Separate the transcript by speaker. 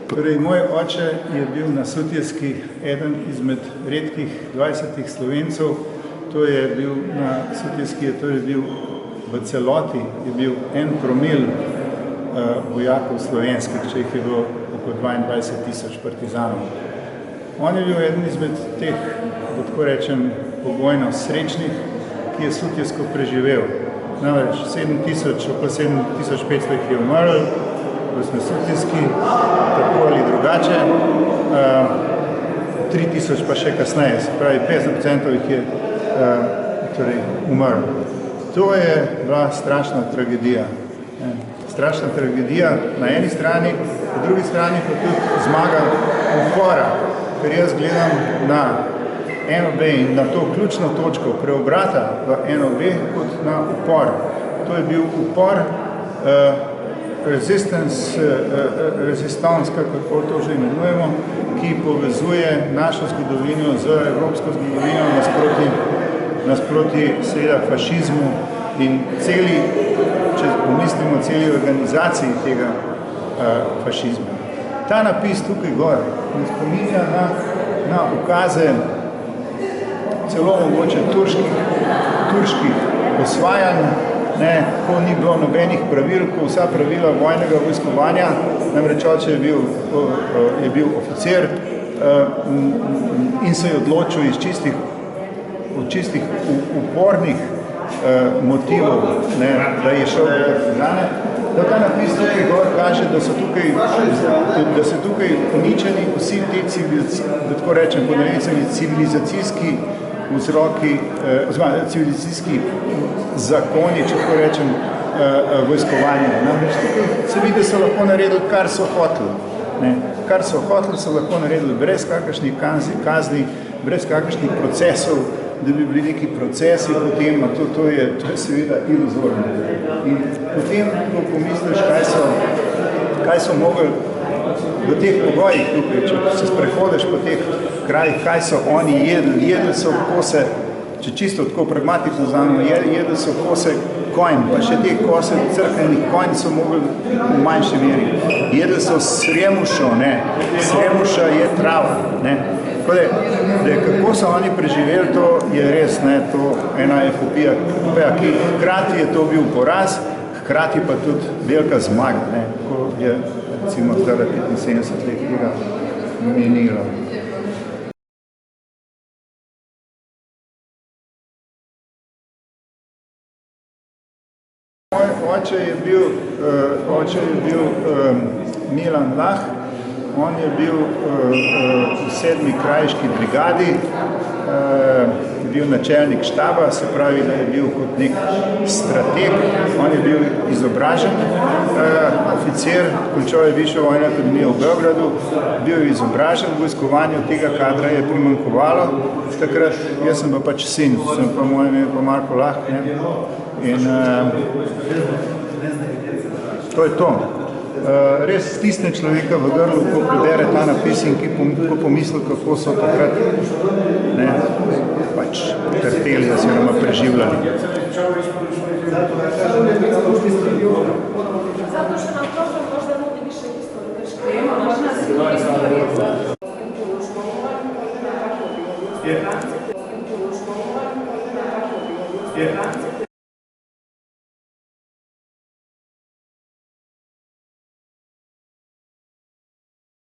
Speaker 1: Torej, moj oče je bil na Sutjeski eden izmed redkih 20 Slovencev. To je bil na Sutjeski, to je bil v celoti, je bil 1 promil vojakov slovenskih, če jih je bilo okoli 22 000 partizanov. On je bil eden izmed teh, tako rečem, pogojno srečnih, ki je Sutjesko preživel. Namreč 7500 jih je umrl, ko smo Sutjeski, tako ali drugače, 3000 pa še kasneje, se pravi 50% jih je umrl. To je bila strašna tragedija. Strašna tragedija na eni strani, po drugi strani pa tudi zmaga upora, ker jaz gledam na NOB in na to ključno točko preobrata v NOB kot na upor. To je bil upor resistance, kako to že imenujemo, ki povezuje našo zgodovino z evropsko zgodovino nasproti seveda fašizmu in celi, če pomislimo, celi organizaciji tega fašizma. Ta napis tukaj gor ne spominja na ukaze celo mogoče turških osvajanj, ko ni bilo nobenih pravil, ko vsa pravila vojnega vojskovanja, namreč oče je bil oficer in se je odločil iz čistih upornih motivov, da je šel v partizane. Da ta napis tukaj gor kaže, da so tukaj uničeni vsi te tako rečem, po navednicami, civilizacijski vzroki, oziroma civilizacijski zakoni, če tako rečem, vojskovanja. Namreč tukaj se vidi, da so lahko naredili, kar so hoteli. Kar so hoteli, so lahko naredili brez kakršnih kazni, brez kakršnih procesov, da bi bili neki procesi, potem, to je seveda iluzorno. In potem, ko pomisliš, kaj so mogli v teh pogojih tukaj, če se sprehodeš po teh krajih, kaj so oni jedli so kose, če čisto tako pragmatično znamo, jedli so kose konj, pa še te kose crkvenih konj so mogli v manjši meri. Jedli so sremušo, sremuša je trava, kako so oni preživeli, to je res, to ena epopija, ki hkrati je to bil poraz, hkrati pa tudi velika zmaga, ko je recimo 75 let tega menilo. Oče je bil Milan Lah, on je bil v 7. krajiški brigadi, bil načelnik štaba, se pravi, da je bil kot nek strateg, on je bil izobražen oficer, končal je Višjo vojno akademijo v Beogradu, bil je izobražen v vojskovanju, tega kadra je primanjkovalo, takrat jaz sem pa pač sin, sem pa moje ime pa Marko Lah, in to je to. Res stisne človeka v grlu, ko prebere ta napis in ko pomisli, kako so takrat pač trpeli oziroma preživljali.
Speaker 2: Yeah.